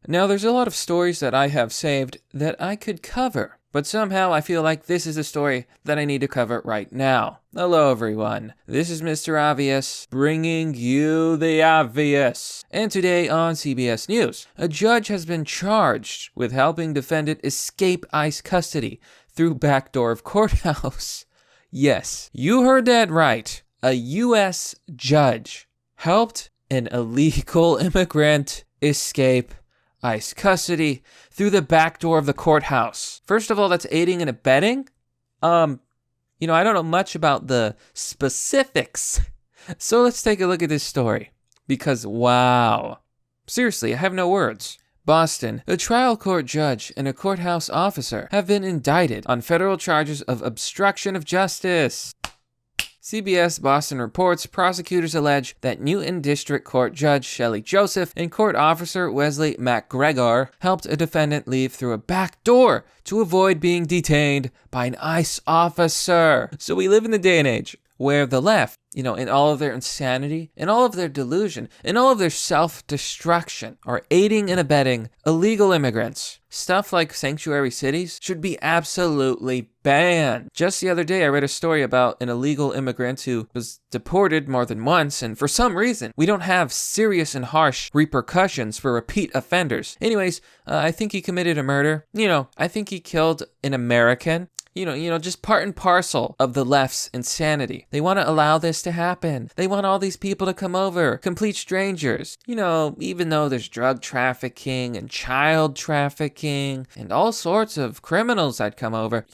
Now, there's a lot of stories that I have saved that I could cover, but somehow I feel like this is a story that I need to cover right now. Hello, everyone. This is Mr. Obvious, bringing you the obvious. And today on CBS News, a judge has been charged with helping defendant escape ICE custody through back door of courthouse. Yes, you heard that right. A U.S. judge helped an illegal immigrant escape ICE custody through the back door of the courthouse. First of all, that's aiding and abetting. I don't know much about the specifics. So let's take a look at this story. Because, wow. Seriously, I have no words. Boston, a trial court judge and a courthouse officer have been indicted on federal charges of obstruction of justice. CBS Boston reports prosecutors allege that Newton District Court Judge Shelley Joseph and court officer Wesley McGregor helped a defendant leave through a back door to avoid being detained by an ICE officer. So we live in the day and age where the left, in all of their insanity, in all of their delusion, in all of their self-destruction, are aiding and abetting illegal immigrants. Stuff like sanctuary cities should be absolutely banned. Just the other day, I read a story about an illegal immigrant who was deported more than once, and for some reason, we don't have serious and harsh repercussions for repeat offenders. Anyways, I think he committed a murder. I think he killed an American. Just part and parcel of the left's insanity. They want to allow this to happen. They want all these people to come over, complete strangers. Even though there's drug trafficking and child trafficking and all sorts of criminals that come over,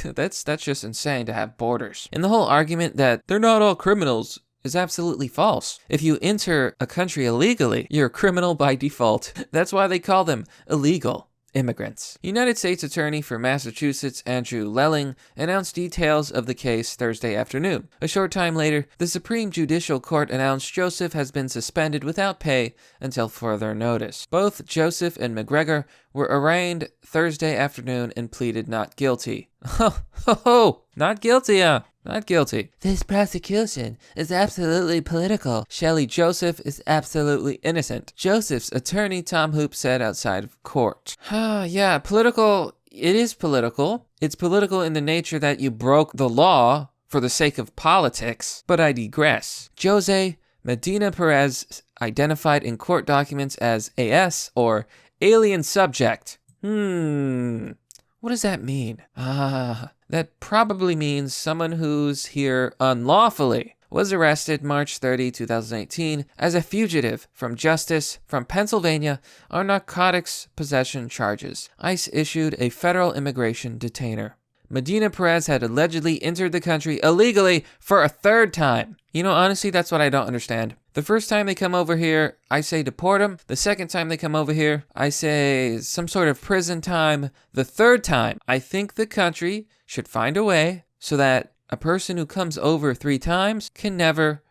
that's just insane to have borders. And the whole argument that they're not all criminals is absolutely false. If you enter a country illegally, you're a criminal by default. That's why they call them illegal immigrants. United States Attorney for Massachusetts Andrew Lelling announced details of the case Thursday afternoon. A short time later, the Supreme Judicial Court announced Joseph has been suspended without pay until further notice. Both Joseph and McGregor were arraigned Thursday afternoon and pleaded not guilty. Not guilty, Not guilty. This prosecution is absolutely political. Shelley Joseph is absolutely innocent. Joseph's attorney, Tom Hoop, said outside of court. Yeah, political. It is political. It's political in the nature that you broke the law for the sake of politics. But I digress. Jose Medina Perez, identified in court documents as AS, or alien subject. What does that mean? That probably means someone who's here unlawfully, was arrested March 30, 2018 as a fugitive from justice from Pennsylvania on narcotics possession charges. ICE issued a federal immigration detainer. Medina Perez had allegedly entered the country illegally for a third time. Honestly, that's what I don't understand. The first time they come over here, I say deport them. The second time they come over here, I say some sort of prison time. The third time, I think the country should find a way so that a person who comes over 3 times can never,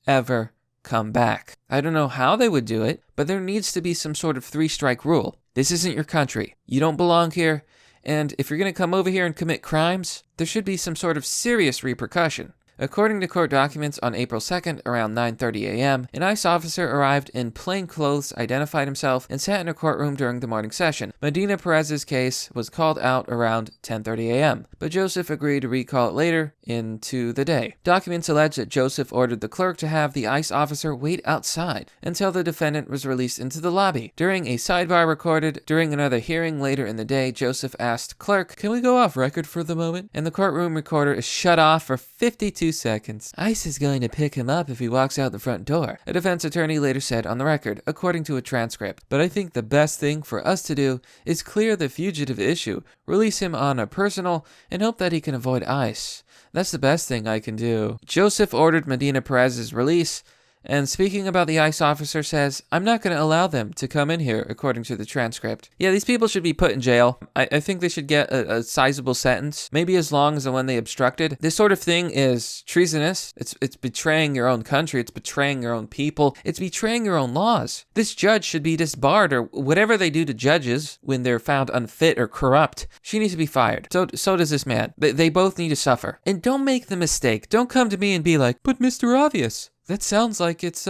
ever come back. I don't know how they would do it, but there needs to be some sort of 3-strike rule. This isn't your country. You don't belong here. And if you're going to come over here and commit crimes, there should be some sort of serious repercussion. According to court documents, on April 2nd, around 9:30 a.m., an ICE officer arrived in plain clothes, identified himself, and sat in a courtroom during the morning session. Medina Perez's case was called out around 10:30 a.m., but Joseph agreed to recall it later into the day. Documents allege that Joseph ordered the clerk to have the ICE officer wait outside until the defendant was released into the lobby. During a sidebar recorded during another hearing later in the day, Joseph asked, "Clerk, can we go off record for the moment?" And the courtroom recorder is shut off for 52 seconds. ICE is going to pick him up if he walks out the front door, a defense attorney later said on the record, according to a transcript. But I think the best thing for us to do is clear the fugitive issue, release him on a personal, and hope that he can avoid ICE. That's the best thing I can do. Joseph ordered Medina Perez's release, and speaking about the ICE officer says, "I'm not going to allow them to come in here," according to the transcript. Yeah, these people should be put in jail. I think they should get a sizable sentence, maybe as long as the one they obstructed. This sort of thing is treasonous. It's betraying your own country. It's betraying your own people. It's betraying your own laws. This judge should be disbarred, or whatever they do to judges when they're found unfit or corrupt. She needs to be fired. So does this man. They both need to suffer. And don't make the mistake. Don't come to me and be like, "But Mr. Obvious, That sounds like it's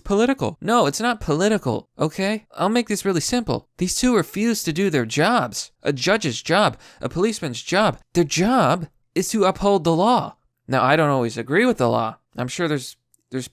political. No, it's not political, okay? I'll make this really simple. These two refuse to do their jobs. A judge's job, a policeman's job. Their job is to uphold the law. Now, I don't always agree with the law. I'm sure there's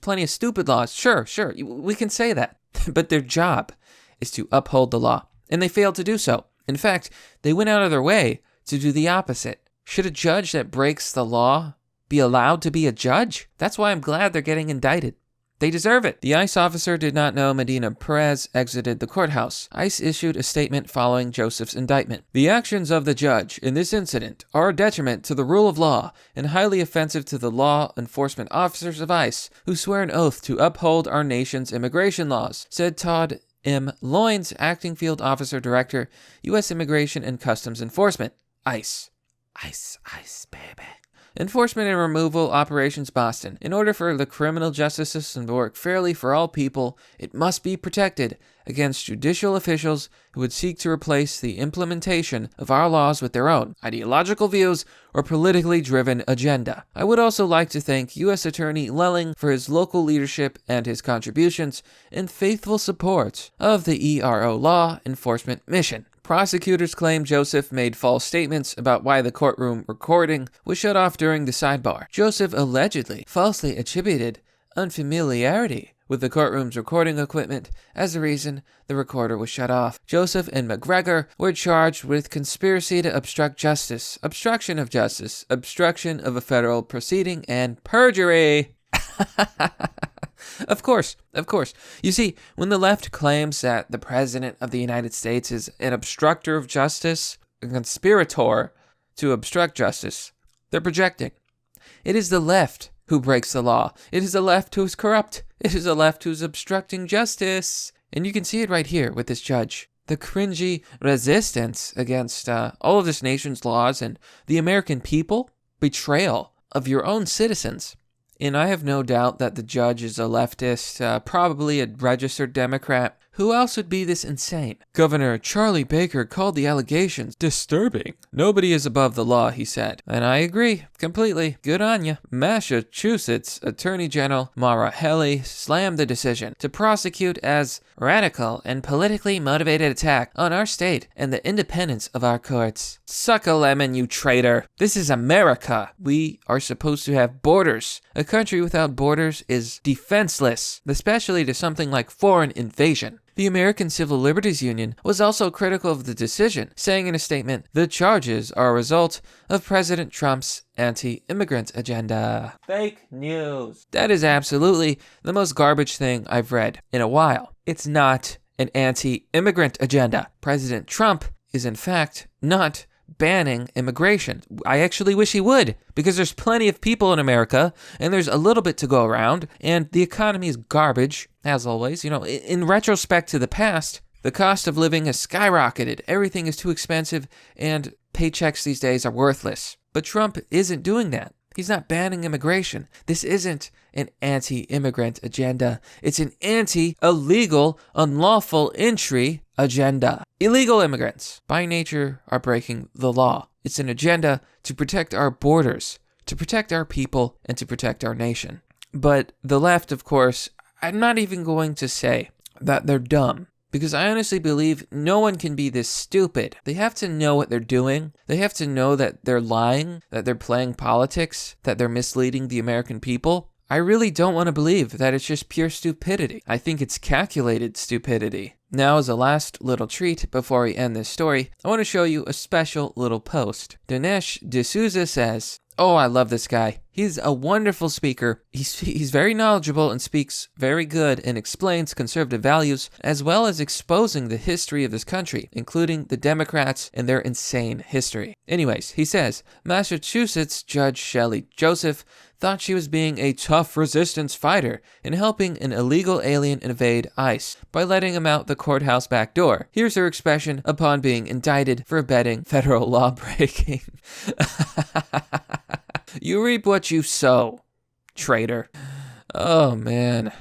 plenty of stupid laws. Sure, we can say that. But their job is to uphold the law. And they failed to do so. In fact, they went out of their way to do the opposite. Should a judge that breaks the law be allowed to be a judge? That's why I'm glad they're getting indicted. They deserve it. The ICE officer did not know Medina Perez exited the courthouse. ICE issued a statement following Joseph's indictment. The actions of the judge in this incident are a detriment to the rule of law and highly offensive to the law enforcement officers of ICE who swear an oath to uphold our nation's immigration laws, said Todd M. Loynes, acting field officer director, U.S. Immigration and Customs Enforcement, ICE. ICE, baby. Enforcement and Removal Operations Boston. In order for the criminal justice system to work fairly for all people, it must be protected against judicial officials who would seek to replace the implementation of our laws with their own ideological views or politically driven agenda. I would also like to thank U.S. Attorney Lelling for his local leadership and his contributions and faithful support of the ERO law enforcement mission. Prosecutors claim Joseph made false statements about why the courtroom recording was shut off during the sidebar. Joseph allegedly falsely attributed unfamiliarity with the courtroom's recording equipment as the reason the recorder was shut off. Joseph and McGregor were charged with conspiracy to obstruct justice, obstruction of justice, obstruction of a federal proceeding, and perjury. Of course. You see, when the left claims that the President of the United States is an obstructor of justice, a conspirator to obstruct justice, they're projecting. It is the left who breaks the law. It is the left who's corrupt. It is the left who's obstructing justice. And you can see it right here with this judge. The cringy resistance against all of this nation's laws and the American people, betrayal of your own citizens. And I have no doubt that the judge is a leftist, probably a registered Democrat. Who else would be this insane? Governor Charlie Baker called the allegations disturbing. Nobody is above the law, he said. And I agree, completely. Good on ya. Massachusetts Attorney General Maura Healey slammed the decision to prosecute as radical and politically motivated attack on our state and the independence of our courts. Suck a lemon, you traitor. This is America. We are supposed to have borders. A country without borders is defenseless, especially to something like foreign invasion. The American Civil Liberties Union was also critical of the decision, saying in a statement, "The charges are a result of President Trump's anti-immigrant agenda." Fake news. That is absolutely the most garbage thing I've read in a while. It's not an anti-immigrant agenda. President Trump is in fact not banning immigration. I actually wish he would, because there's plenty of people in America, and there's a little bit to go around, and the economy is garbage, as always. You know, in retrospect to the past, the cost of living has skyrocketed. Everything is too expensive, and paychecks these days are worthless. But Trump isn't doing that. He's not banning immigration. This isn't an anti-immigrant agenda. It's an anti-illegal, unlawful entry agenda. Illegal immigrants, by nature, are breaking the law. It's an agenda to protect our borders, to protect our people, and to protect our nation. But the left, of course, I'm not even going to say that they're dumb, because I honestly believe no one can be this stupid. They have to know what they're doing. They have to know that they're lying, that they're playing politics, that they're misleading the American people. I really don't want to believe that it's just pure stupidity. I think it's calculated stupidity. Now, as a last little treat before we end this story, I want to show you a special little post. Dinesh D'Souza says, "Oh, I love this guy. He's a wonderful speaker. He's very knowledgeable and speaks very good and explains conservative values, as well as exposing the history of this country, including the Democrats and their insane history." Anyways, he says, Massachusetts Judge Shelley Joseph thought she was being a tough resistance fighter in helping an illegal alien evade ICE by letting him out the courthouse back door. Here's her expression upon being indicted for abetting federal law breaking. You reap what you sow, traitor. Oh, man.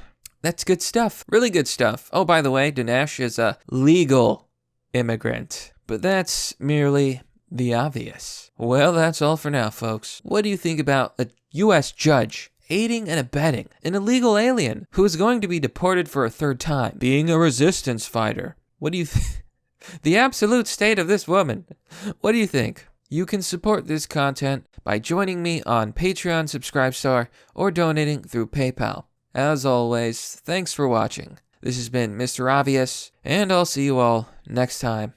That's good stuff. Really good stuff. Oh, by the way, Dinesh is a legal immigrant. But that's merely the obvious. Well, that's all for now, folks. What do you think about a U.S. judge aiding and abetting an illegal alien who is going to be deported for a third time, being a resistance fighter. What do you think? The absolute state of this woman. What do you think? You can support this content by joining me on Patreon, Subscribestar, or donating through PayPal. As always, thanks for watching. This has been Mr. Obvious, and I'll see you all next time.